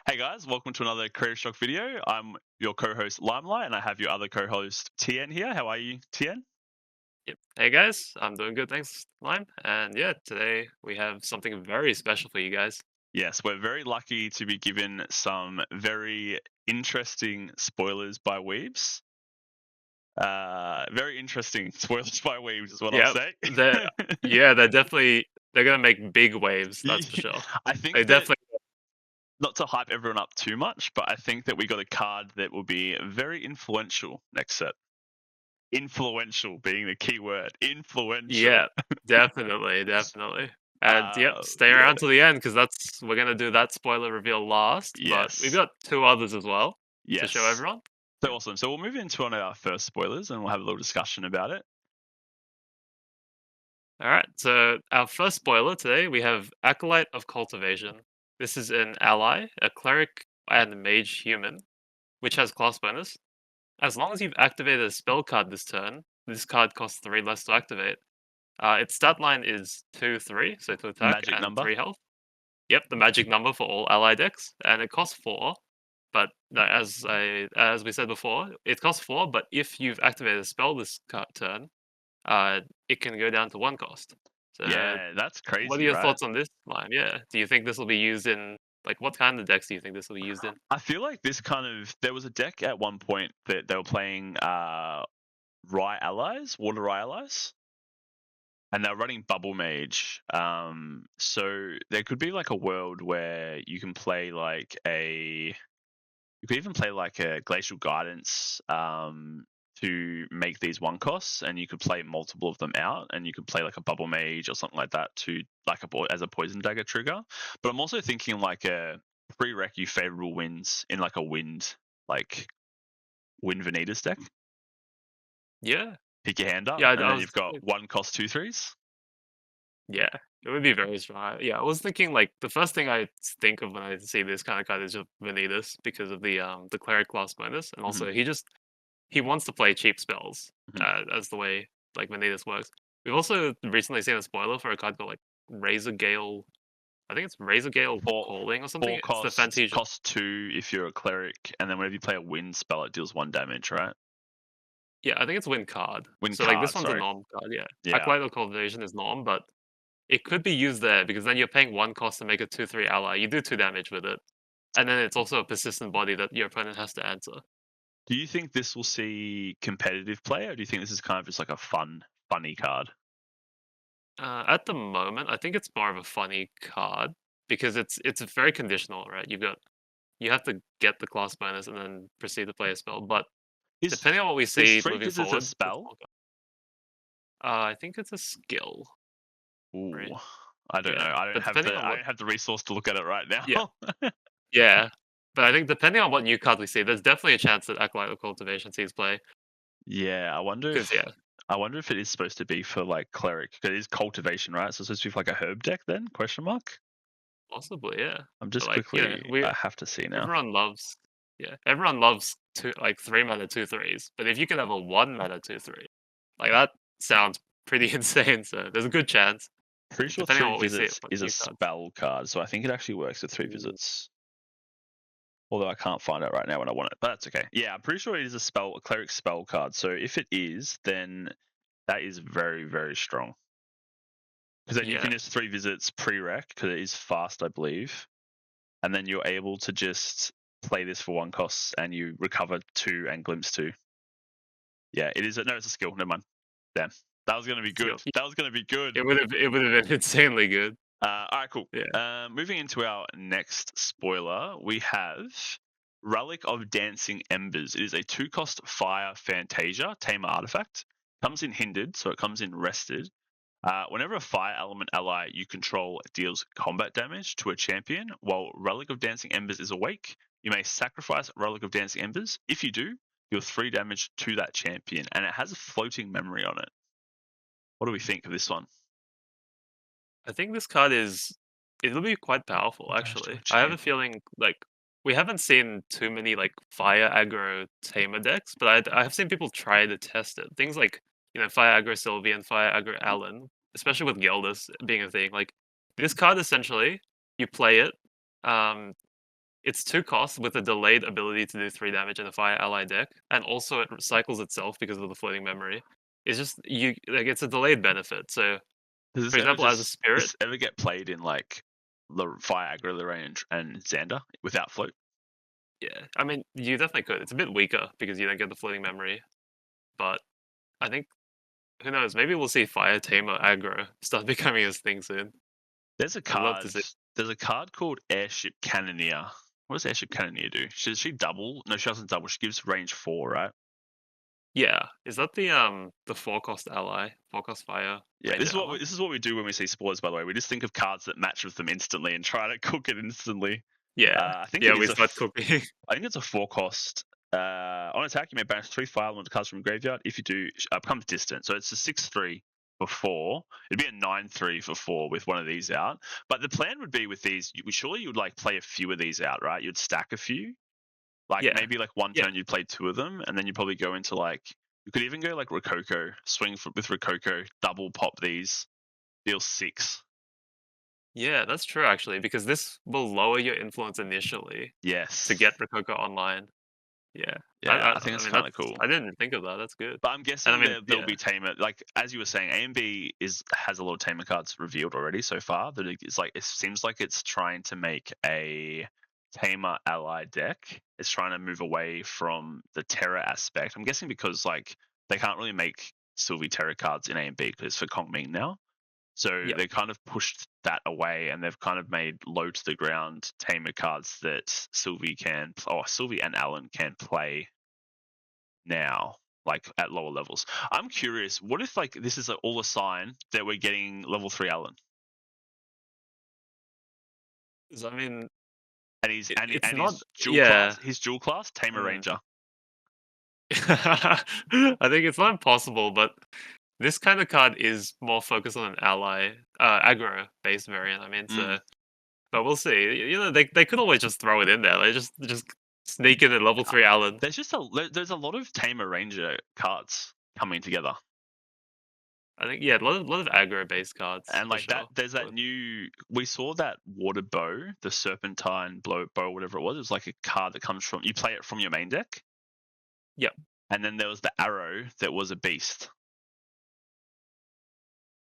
Hey guys, welcome to another Creative Shock video. I'm your co-host Limelight, and I have your other co-host Tien here. How are you, Tien? Yep. Hey guys, I'm doing good, thanks, Lime. And yeah, today we have something very special for you guys. Yes, we're very lucky to be given some very interesting spoilers by Weebs. Very interesting spoilers by Weebs is what I'll Yep. say. They're yeah, they're gonna make big waves, that's for sure. I They think that, definitely not to hype everyone up too much, but I think that we got a card that will be very influential next set. Influential being the key word. Influential. yeah, definitely. And yep, stay Yeah. around till the end because that's we're gonna do that spoiler reveal last, but we've Yes. got two others as well to show Yes. everyone. So awesome. So we'll move into one of our first spoilers and we'll have a little discussion about it. Alright, so our first spoiler today we have Acolyte of Cultivation. This is an ally, a cleric and mage human, which has class bonus. As long as you've activated a spell card this turn, this card costs 3 less to activate. Its stat line is 2-3, so to attack, Magic and number. 3 health. Yep, the magic number for all ally decks, and it costs 4. But as we said before, it costs 4. But if you've activated a spell this turn, it can go down to 1 cost. So, Yeah, that's what are crazy, your right? thoughts on this line? Yeah, do you think this will be used in what kind of decks do you think this will be used in? I feel like this kind of there was a deck at one point that they were playing Rye Allies, Water Rye Allies, and they're running Bubble Mage. So there could be like a world where you can play like a you could even play like a Glacial Guidance to make these one costs, and you could play multiple of them out, and you could play like a Bubble Mage or something like that to like as a Poison Dagger trigger. But I'm also thinking like a prereq you favorable wins in like a like Wind Vanitas deck. Yeah. Pick your hand up, Yeah, and I then was you've got one cost 2/3s. Yeah, it would be very strong. Yeah, I was thinking like the first thing I think of when I see this kind of card is just Vanitas because of the cleric class bonus, and Mm-hmm, also he wants to play cheap spells mm-hmm. as the way like Vanitas works. We've also recently seen a spoiler for a card called like Razor Gale. I think it's Razor Gale Four Calling or something. four It's the costs, Fantasia. cost 2 if you're a cleric, and then whenever you play a wind spell, it deals 1 damage, right? Yeah, I think it's Win card. Wind So like this card, one's a sorry. norm card. Yeah, Yeah. Acolyte of Cultivation is norm, but it could be used there because then you're paying 1 cost to make a 2/3 ally. You do 2 damage with it. And then it's also a persistent body that your opponent has to answer. Do you think this will see competitive play, or do you think this is kind of just like a funny card? At the moment, I think it's more of a funny card because it's very conditional, right? You have to get the class bonus and then proceed to play a spell. But Is depending on what we is see three moving visits a forward, spell? I think it's a skill, Ooh, right? I don't know. Yeah, but depending on I what, don't have the resource to look at it right yeah, now. yeah. But I think depending on what new card we see, there's definitely a chance that Acolyte of Cultivation sees play. Yeah, Because yeah, I wonder if it is supposed to be for like cleric, because it is cultivation, right? So it's supposed to be for like a herb deck then? Question mark. possibly, yeah. I'm But just like quickly. I have to see now. everyone loves everyone loves 3 mana 2/3s, but if you can have a 1 mana 2/3, like that sounds pretty insane. So there's a good chance, Pretty sure depending on three what we see visits from is a new cards. spell card, so I think it actually works with three Ooh. visits. Although I can't find it right now when I want it, but that's okay. Yeah, I'm pretty sure it is a cleric spell card. So if it is, then that is very strong. Because then you Yeah, can just three visits prereq because it is fast, I believe, and then you're able to just play this for one cost and you recover 2 and glimpse 2. Yeah, it is. No, it's a skill. Never mind. Damn, that was gonna be skill. good. That was gonna be good. It would have been insanely good. All right, cool. Yeah, Moving into our next spoiler, we have Relic of Dancing Embers. It is a 2-cost fire Fantasia Tamer artifact. Comes in hindered, so it comes in rested. Whenever a fire element ally you control deals combat damage to a champion while Relic of Dancing Embers is awake, you may sacrifice Relic of Dancing Embers. If you do, deal 3 damage to that champion, and it has a floating memory on it. What do we think of this one? I think this card it'll be quite powerful. 4 damage to a Actually, I have a champion. feeling like we haven't seen too many like fire aggro tamer decks, but I have seen people try to test it. Things like fire aggro Sylvie and fire aggro Allen, especially with Geldus being a thing. Like this card, essentially, you play it. Um, it's 2 costs with a delayed ability to do 3 damage in a fire ally deck, and also it cycles itself because of the floating memory. It's just it's a delayed benefit. So, Does for this ever example, as a just spirit, this ever get played in like Fire Aggro Lorraine and Xander without float? yeah, I mean, you definitely could. It's a bit weaker because you don't get the floating memory, but I think who knows? Maybe we'll see Fire Tamer aggro start becoming his thing soon. There's a I'd love to card. see. There's a card called Airship Cannoneer. What does Airship Cannoneer do? Does she double? No, she doesn't double. She gives range 4, right? Yeah, is that the 4 cost ally, 4 cost fire Yeah, ranger ally? this is what we do when we see spoilers. By the way, we just think of cards that match with them instantly and try to cook it instantly. Yeah, I think yeah, it we is start cooking. I think it's a 4 cost. On attack, you may banish 3 fire elements cards from graveyard. If you do, becomes distant. So it's a 6/3 for 4. It'd be a 9/3 for 4 with one of these out. But the plan would be with these, surely you would like play a few of these out, right? You'd stack a few. Like Yeah, maybe like one yeah, turn you'd play 2 of them, and then you'd probably go into like you could even go like Rococo, with Rococo, double pop these, deal 6. yeah. That's true actually, because this will lower your influence initially to Yes. get Rococo online. Yeah, Yeah, I think I it's mean kind of cool. I didn't think of that. That's good. But I'm And I guessing mean, there'll yeah, be tamer, like as you were saying, AMB has a lot of tamer cards revealed already so far. That it's like it seems like it's trying to make a tamer ally deck. It's trying to move away from the terror aspect. I'm guessing because like they can't really make Sylvie terror cards in AMB because it's for Kong Ming now. So yeah. they kind of pushed that away, and they've kind of made low to the ground tamer cards that Sylvie and Alan can play now, like at lower levels. I'm curious, what if like this is all a sign that we're getting level 3 Alan, 'Cause, I mean, and he's it's and not. Yeah. his dual class Tamer Mm. Ranger. I think it's not impossible, but this kind of card is more focused on an ally, aggro based variant. I mean, Mm. so but we'll see. You know, they could always just throw it in there. They just sneak in a level Uh, 3 Alan. there's a lot of Tamer Ranger cards coming together, I think yeah, a lot of aggro based cards and for like that sure. there's that new we saw that water bow, the serpentine bow, whatever it was. It was like a card that comes from you play it from your main deck, Yep. and then there was the arrow that was a beast.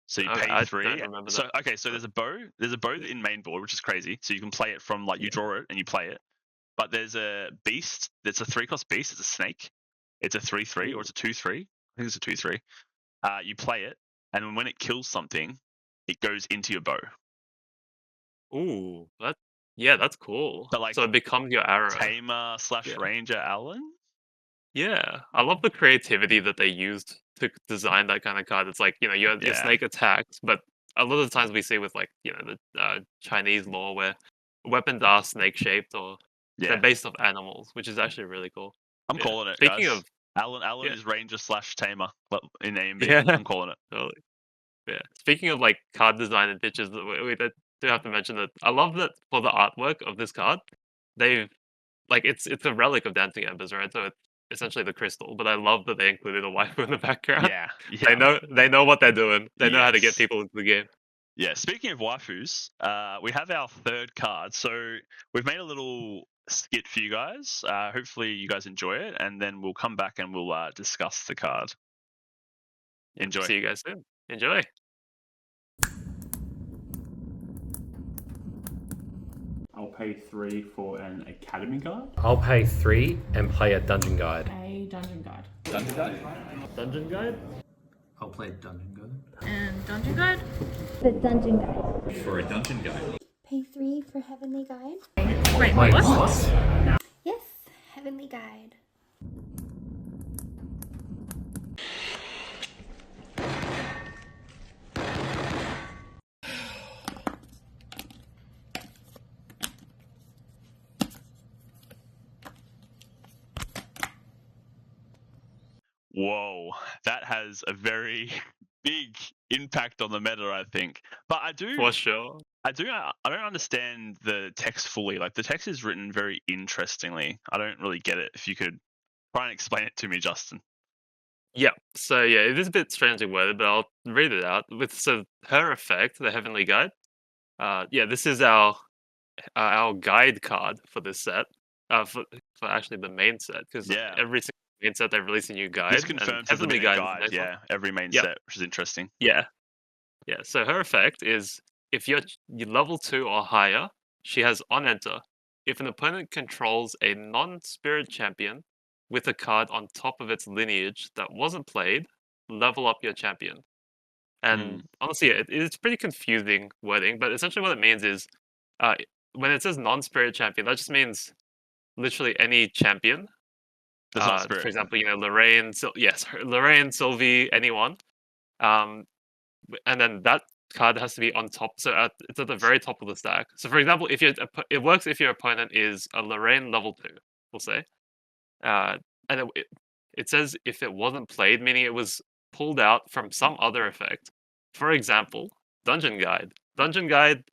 So you pay I don't 3. remember So that. okay, so But, there's a bow. There's a bow yeah. in main board, which is crazy. So you can play it from like you Yeah. draw it and you play it. But there's a beast. That's a 3 cost beast. It's a snake. It's a 3/3 or Ooh. it's a 2/3. I think it's a 2/3. You play it, and when it kills something, it goes into your bow. Ooh. Yeah, that's cool. So So like it becomes your arrow. Tamer slash Yeah. Ranger Alan. Yeah, I love the creativity that they used to design that kind of card. It's like, your Yeah, snake attacks, but a lot of the times we see with like, the Chinese lore where weapons are snake shaped or they're yeah. based off animals, which is actually really cool. I'm Yeah. calling it, Speaking guys. of, Alan yeah, is Ranger slash Tamer, but in AMB. yeah, I'm calling it. totally. Yeah. Speaking of like card design and pictures, we do have to mention that I love that for the artwork of this card, they've like it's a relic of dancing embers, right? So it's essentially the crystal. But I love that they included a waifu in the background. Yeah, They yeah, know what they're doing. They know how to get yes. people into the game. Yeah, speaking of waifus, we have our third card. So we've made a little skit for you guys. Hopefully you guys enjoy it, and then we'll come back and we'll discuss the card. Yep. Enjoy. See you guys soon. Enjoy. I'll pay 3 for an Academy Guide. I'll pay 3 and play a dungeon guide. A dungeon guide. Dungeon guide? I'll play Dungeon Guide. And dungeon guide? The dungeon guide. For a Dungeon Guide. Pay 3 for heavenly guide. Wait, what? Yes, heavenly guide. Whoa, that has a very big impact on the meta, I think. But For sure. I don't understand the text fully. Like the text is written very interestingly. I don't really get it. If you could try and explain it to me, Justin. Yeah. So yeah, it is a bit strangely worded, but I'll read it out. With her effect, the heavenly guide. Yeah, this is our our guide card for this set, for actually the main set, because Yeah. every single main set they release a new guide. This and confirms there's a Heavenly new Guide is the guide, next one. yeah, every main Yep. set, which is interesting. Yeah. Yeah, so her effect is if you're level 2 or higher, she has on enter. If an opponent controls a non-spirit champion with a card on top of its lineage that wasn't played, level up your champion. And honestly, it's pretty confusing wording, but essentially what it means is uh, when it says non-spirit champion, that just means literally any champion. That's not For spirit. example, Lorraine, Lorraine, Sylvie, anyone. Um, and then that card has to be on top, so it's at the very top of the stack. So for example, if it works if your opponent is a Lorraine level 2, we'll say, and it says if it wasn't played, meaning it was pulled out from some other effect. For example, Dungeon Guide. Dungeon Guide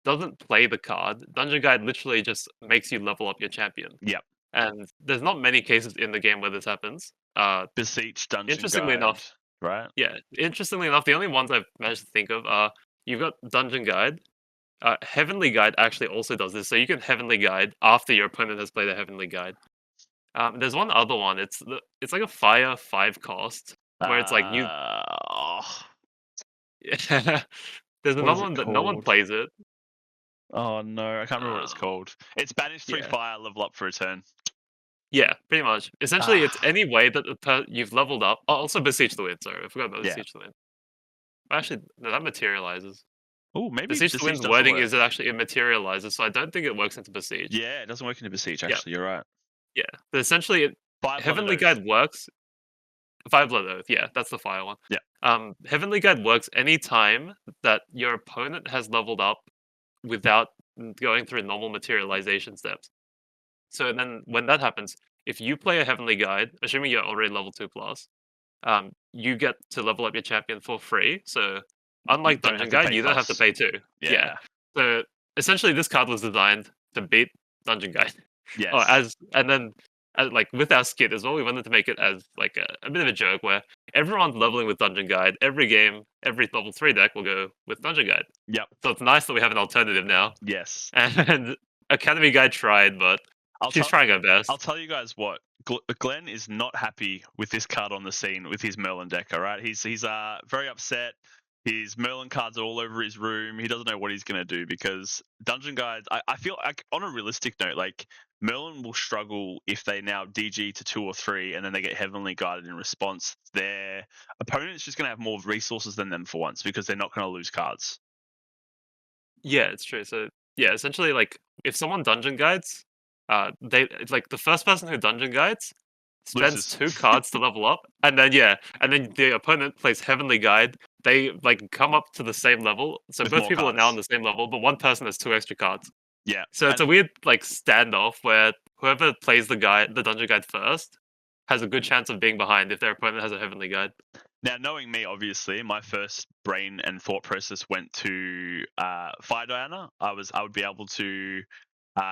doesn't play the card. Dungeon Guide literally just makes you level up your champion. Yep. And there's not many cases in the game where this happens. Beseech Dungeon Interestingly Guide, enough, right? yeah, interestingly enough, the only ones I've managed to think of are you've got Dungeon Guide. Heavenly Guide actually also does this, so you can Heavenly Guide after your opponent has played a Heavenly Guide. There's one other one. It's like a fire 5 cost where it's like you. There's another one that no one called? plays it. Oh no, I can't remember what it's called. It's banish 3 yeah. fire, level up for a turn. Yeah, pretty much. Essentially, it's any way that you've leveled up. Oh, also Beseech the Wind. Sorry, I forgot about Beseech the Wind. Actually, no, that materializes. Oh, maybe Beseech the Wind's wording is that actually it materializes, so I don't think it works into Beseech. Yeah, it doesn't work into Beseech, actually, you're right. Yeah, but essentially, Heavenly Guide works. Fire Blood Oath, yeah, that's the fire one. Yeah. Heavenly Guide works anytime that your opponent has leveled up without going through normal materialization steps. So then, when that happens, if you play a Heavenly Guide, assuming you're already level 2 plus, you get to level up your champion for free. So, unlike Dungeon Guide, you don't have to pay too. Yeah. So essentially, this card was designed to beat Dungeon Guide. Yes. Like with our skit as well, we wanted to make it as like a bit of a joke where everyone's leveling with Dungeon Guide. Every game, every level 3 deck will go with Dungeon Guide. Yep. So it's nice that we have an alternative now. Yes. And Academy Guide tried, but she's trying her best. I'll tell you guys what. Glenn is not happy with this card on the scene with his Merlin deck. All right, he's very upset. His Merlin cards are all over his room. He doesn't know what he's going to do because Dungeon Guides, I feel like on a realistic note, like Merlin will struggle if they now DG to 2 or 3 and then they get Heavenly Guided in response. Their opponent's just going to have more resources than them for once because they're not going to lose cards. Yeah, it's true. So yeah, essentially like if someone Dungeon Guides, it's like the first person who Dungeon Guides spends 2 cards to level up, and then the opponent plays Heavenly Guide. They like come up to the same level, so both people are now on the same level, but one person has 2 extra cards. Yeah. So it's a weird like standoff where whoever plays the Dungeon Guide first, has a good chance of being behind if their opponent has a Heavenly Guide. Now, knowing me, obviously, my first brain and thought process went to Fire Diana. I would be able to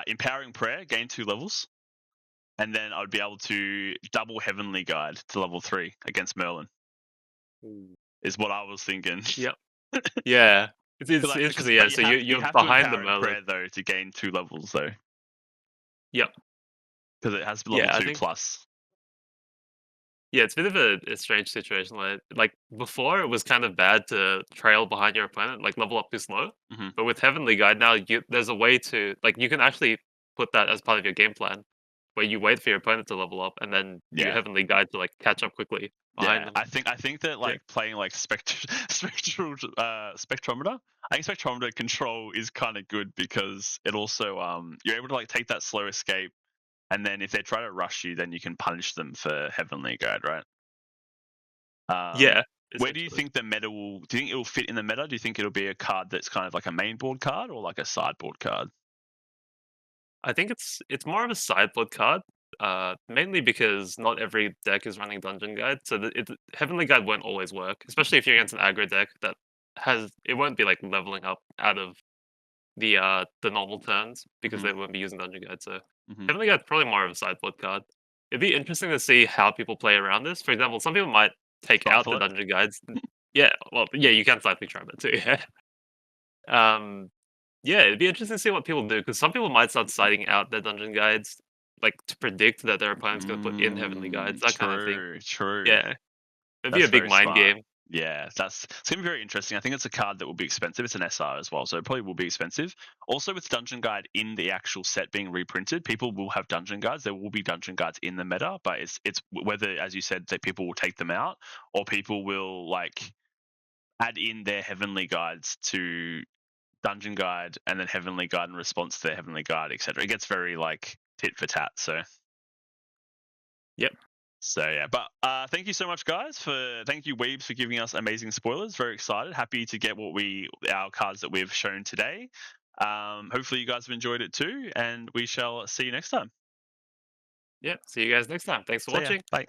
Empowering Prayer, gain 2 levels, and then I would be able to double Heavenly Guide to level 3 against Merlin. Is what I was thinking. Yep. Yeah. It's interesting. Yeah. So you're behind the Merlin Prayer though to gain 2 levels though. Yep. Because it has level 2 plus. Yeah, it's a bit of a strange situation where, like, before it was kind of bad to trail behind your opponent, like level up too slow. Mm-hmm. But with Heavenly Guide now, there's a way to, like, you can actually put that as part of your game plan, where you wait for your opponent to level up and then do Heavenly Guide to like catch up quickly behind them. I think that like playing like spectrometer. I think spectrometer control is kind of good because it also you're able to like take that slow escape. And then if they try to rush you, then you can punish them for Heavenly Guide, right? Yeah. Where do you think the meta will... Do you think it will fit in the meta? Do you think it'll be a card that's kind of like a main board card or like a sideboard card? I think it's more of a sideboard card, mainly because not every deck is running Dungeon Guide. So Heavenly Guide won't always work, especially if you're against an aggro deck that it won't be like leveling up out of the normal turns because they won't be using Dungeon Guide. So Heavenly Guide's probably more of a sideboard card. It'd be interesting to see how people play around this. For example, some people might take out the Dungeon Guides. You can slightly try that too. Yeah. Yeah, it'd be interesting to see what people do, because some people might start citing out their dungeon guides, like to predict that their opponent's going to put in Heavenly Guides, that kind of thing. True. Yeah, it'd be That's a big very mind smart. game. Yeah, it's gonna be very interesting. I think it's a card that will be expensive. It's an SR as well, so it probably will be expensive. Also, with Dungeon Guide in the actual set being reprinted, people will have Dungeon Guides. There will be Dungeon Guides in the meta, but it's whether, as you said, that people will take them out or people will like add in their Heavenly Guides to Dungeon Guide and then Heavenly Guide in response to their Heavenly Guide, etc. It gets very like tit for tat. So. Yep. So yeah, but thank you so much, guys. Thank you, Weebs, for giving us amazing spoilers. Very excited, happy to get our cards that we've shown today. Hopefully, you guys have enjoyed it too, and we shall see you next time. Yeah, see you guys next time. Thanks for See ya. watching. Bye.